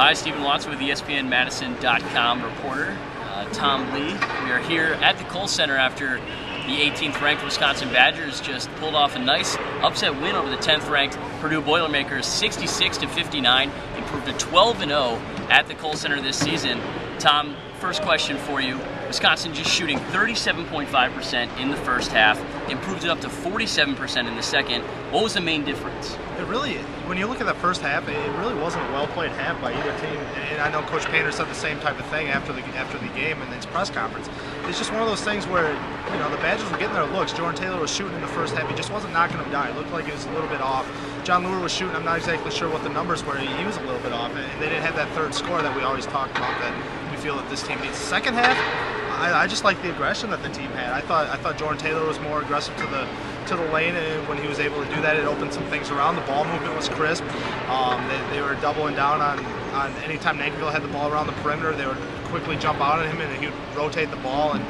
Hi, Stephen Watson with ESPN Madison.com reporter Tom Lea. We are here at the Kohl Center after the 18th ranked Wisconsin Badgers just pulled off a nice upset win over the 10th ranked Purdue Boilermakers 66-59, improved to 12-0 at the Kohl Center this season. Tom, first question for you. Wisconsin just shooting 37.5% in the first half, improved it up to 47% in the second. What was the main difference? It really, when you look at the first half, it really wasn't a well-played half by either team. And I know Coach Painter said the same type of thing after the game in his press conference. It's just one of those things where, you know, the Badgers were getting their looks. Jordan Taylor was shooting in the first half. He just wasn't knocking them down. It looked like he was a little bit off. John Lea was shooting. I'm not exactly sure what the numbers were. He was a little bit off. And they didn't have that third score that we always talk about that we feel that this team needs. Second half, I just like the aggression that the team had. I thought Jordan Taylor was more aggressive to the lane, and when he was able to do that, it opened some things around. The ball movement was crisp. They were doubling down on any time Nankivil had the ball around the perimeter, they would quickly jump out at him and he would rotate the ball and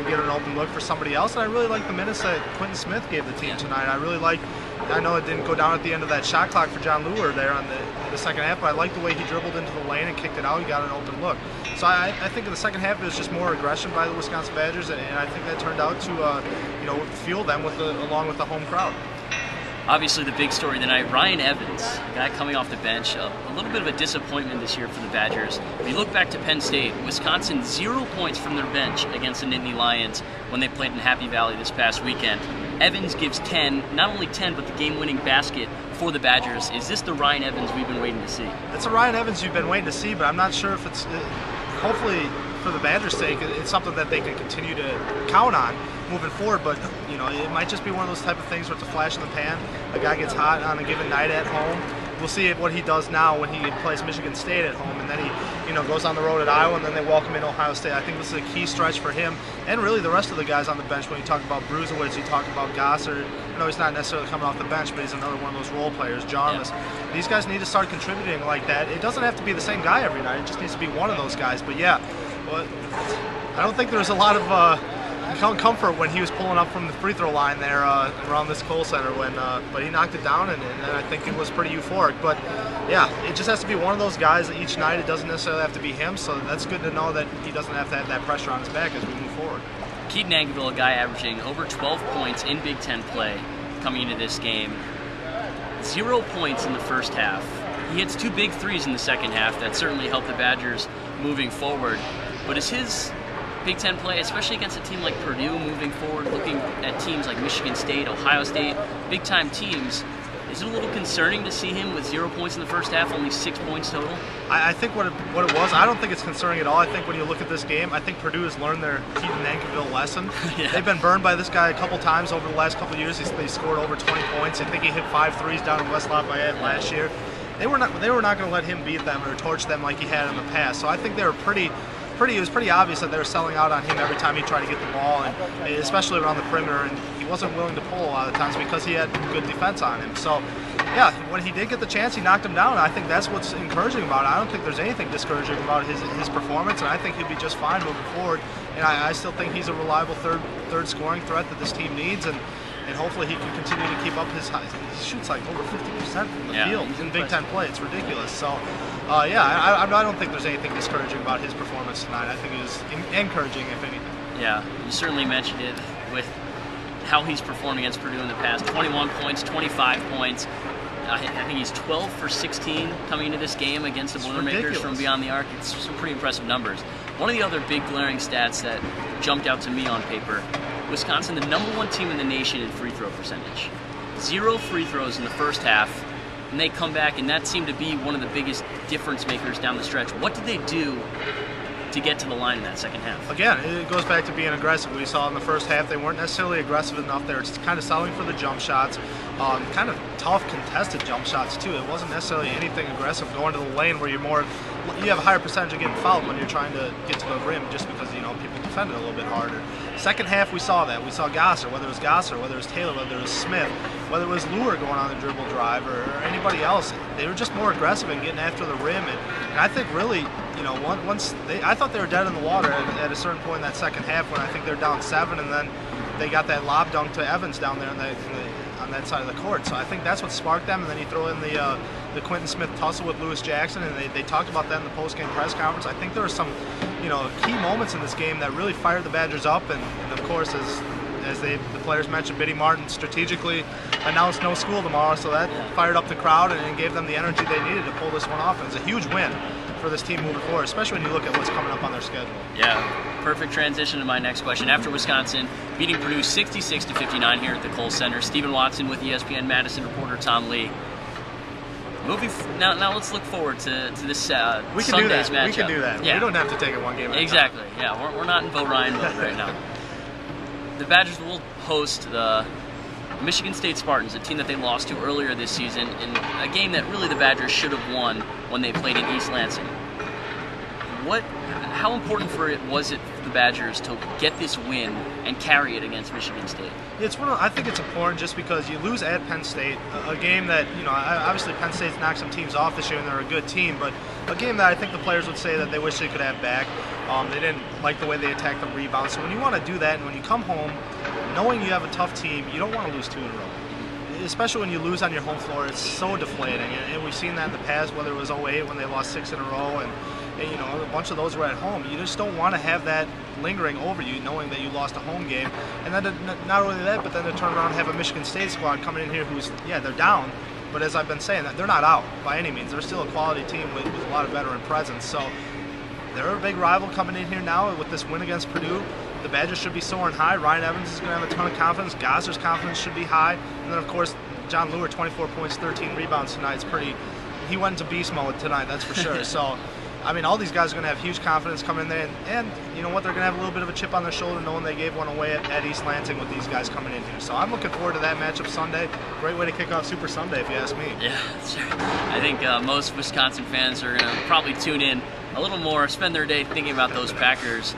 get an open look for somebody else. And I really like the minutes that Quentin Smith gave the team tonight. I know it didn't go down at the end of that shot clock for John Lea there on the second half, but I like the way he dribbled into the lane and kicked it out and got an open look. So I think in the second half it was just more aggression by the Wisconsin Badgers, and I think that turned out to fuel them along with the home crowd. Obviously the big story tonight, Ryan Evans, a guy coming off the bench, a little bit of a disappointment this year for the Badgers. If you look back to Penn State, Wisconsin 0 points from their bench against the Nittany Lions when they played in Happy Valley this past weekend. Evans gives 10, not only 10, but the game-winning basket for the Badgers. Is this the Ryan Evans we've been waiting to see? It's a Ryan Evans you've been waiting to see, but I'm not sure if it's, hopefully for the Badgers' sake, it's something that they can continue to count on moving forward. But you know, it might just be one of those type of things where it's a flash in the pan. A guy gets hot on a given night at home. We'll see what he does now when he plays Michigan State at home, and then he goes on the road at Iowa, and then they welcome in Ohio State. I think this is a key stretch for him, and really the rest of the guys on the bench. When you talk about Bruzewicz, you talk about Gossard. I know he's not necessarily coming off the bench, but he's another one of those role players. Jarmus. Yeah. These guys need to start contributing like that. It doesn't have to be the same guy every night. It just needs to be one of those guys. But yeah, well, I don't think there was a lot of comfort when he was pulling up from the free throw line there around this Kohl Center, but he knocked it down, and I think it was pretty euphoric. But yeah, it just has to be one of those guys each night. It doesn't necessarily have to be him, so that's good to know that he doesn't have to have that pressure on his back as we move forward. Keaton Nankivil, a guy averaging over 12 points in Big Ten play coming into this game. 0 points in the first half. He hits 2 big threes in the second half. That certainly helped the Badgers moving forward. But is his Big Ten play, especially against a team like Purdue moving forward, looking at teams like Michigan State, Ohio State, big-time teams, is it a little concerning to see him with 0 points in the first half, only 6 points total? I think what it was, I don't think it's concerning at all. I think when you look at this game, I think Purdue has learned their Keaton Nankivil lesson. Yeah. They've been burned by this guy a couple times over the last couple of years. They scored over 20 points. I think he hit 5 threes down in West Lafayette last year. They were not going to let him beat them or torch them like he had in the past. So I think they were it was pretty obvious that they were selling out on him every time he tried to get the ball, and especially around the perimeter, and he wasn't willing to pull a lot of times because he had good defense on him. So yeah, when he did get the chance, he knocked him down. I think that's what's encouraging about it. I don't think there's anything discouraging about his performance, and I think he'll be just fine moving forward. And I still think he's a reliable third scoring threat that this team needs, and hopefully he can continue to keep up his high. He shoots like over 50% from the field in Big Ten play. It's ridiculous. So yeah, I don't think there's anything discouraging about his performance tonight. I think it was encouraging, if anything. Yeah, you certainly mentioned it with how he's performed against Purdue in the past. 21 points, 25 points. I think he's 12 for 16 coming into this game against the Boilermakers from beyond the arc. It's some pretty impressive numbers. One of the other big glaring stats that jumped out to me on paper, Wisconsin, the #1 team in the nation in free throw percentage. 0 free throws in the first half, and they come back, and that seemed to be one of the biggest difference makers down the stretch. What did they do to get to the line in that second half? Again, it goes back to being aggressive. We saw in the first half they weren't necessarily aggressive enough. They were kind of settling for the jump shots, kind of tough contested jump shots too. It wasn't necessarily anything aggressive going to the lane where you have a higher percentage of getting fouled when you're trying to get to the rim, just because people defend it a little bit harder. Second half we saw that. We saw Gossard, whether it was Gossard, whether it was Taylor, whether it was Smith, whether it was Lea going on the dribble drive or anybody else. They were just more aggressive in getting after the rim, and I think really, I thought they were dead in the water at a certain point in that second half when I think they're down 7, and then they got that lob dunk to Evans down there on that side of the court. So I think that's what sparked them. And then you throw in the Quentin Smith tussle with Lewis Jackson, and they talked about that in the post-game press conference. I think there were some, key moments in this game that really fired the Badgers up. And of course, as the players mentioned, Biddy Martin strategically announced no school tomorrow, so that fired up the crowd and gave them the energy they needed to pull this one off. And it was a huge win for this team moving forward, especially when you look at what's coming up on their schedule. Yeah, perfect transition to my next question. After Wisconsin beating Purdue 66-59 here at the Kohl Center, Stephen Watson with ESPN Madison reporter Tom Lea. Now let's look forward to this Sunday's matchup. We can do that. Yeah. We don't have to take it one game at a time. Exactly. Yeah, we're not in Bo Ryan mode right now. The Badgers will host the Michigan State Spartans, a team that they lost to earlier this season in a game that really the Badgers should have won when they played in East Lansing. How important was it for the Badgers to get this win and carry it against Michigan State? I think it's important just because you lose at Penn State, a game that, obviously Penn State's knocked some teams off this year and they're a good team, but a game that I think the players would say that they wish they could have back. They didn't like the way they attacked the rebound. So when you want to do that and when you come home knowing you have a tough team, you don't want to lose 2 in a row. Especially when you lose on your home floor, it's so deflating. And we've seen that in the past, whether it was 08 when they lost 6 in a row and a bunch of those were at home. You just don't want to have that lingering over you, knowing that you lost a home game. And then not only that, but then to turn around and have a Michigan State squad coming in here who's, they're down, but as I've been saying, they're not out by any means. They're still a quality team with a lot of veteran presence. So they're a big rival coming in here now with this win against Purdue. The Badgers should be soaring high. Ryan Evans is going to have a ton of confidence. Gossler's confidence should be high. And then, of course, John Lure, 24 points, 13 rebounds tonight. He went into beast mode tonight, that's for sure. So, all these guys are going to have huge confidence coming in there. And you know what? They're going to have a little bit of a chip on their shoulder knowing they gave one away at East Lansing with these guys coming in here. So I'm looking forward to that matchup Sunday. Great way to kick off Super Sunday, if you ask me. Yeah, sure. I think most Wisconsin fans are going to probably tune in a little more, spend their day thinking about those Packers.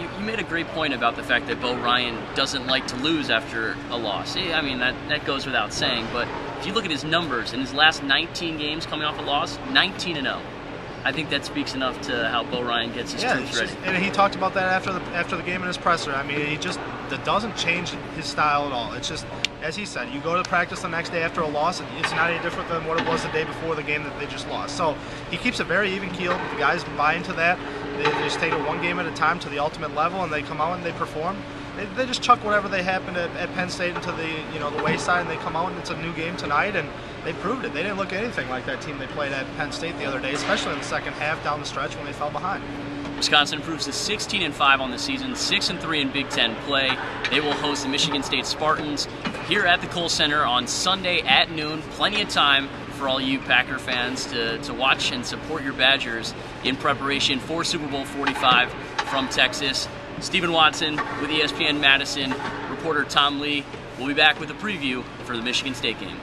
You made a great point about the fact that Bo Ryan doesn't like to lose after a loss. That goes without saying, but if you look at his numbers, in his last 19 games coming off a loss, 19-0. I think that speaks enough to how Bo Ryan gets his troops ready. And he talked about that after the game in his presser. That doesn't change his style at all. It's just, as he said, you go to practice the next day after a loss, and it's not any different than what it was the day before the game that they just lost. So he keeps it very even keeled. The guys buy into that. They just take it one game at a time to the ultimate level, and they come out and they perform. They just chuck whatever they happened at Penn State into the wayside, and they come out and it's a new game tonight, and they proved it. They didn't look anything like that team they played at Penn State the other day, especially in the second half down the stretch when they fell behind. Wisconsin improves to 16-5 on the season, 6-3 in Big Ten play. They will host the Michigan State Spartans here at the Kohl Center on Sunday at noon. Plenty of time for all you Packer fans to watch and support your Badgers in preparation for Super Bowl 45 from Texas. Stephen Watson with ESPN Madison, reporter Tom Lea. We'll be back with a preview for the Michigan State game.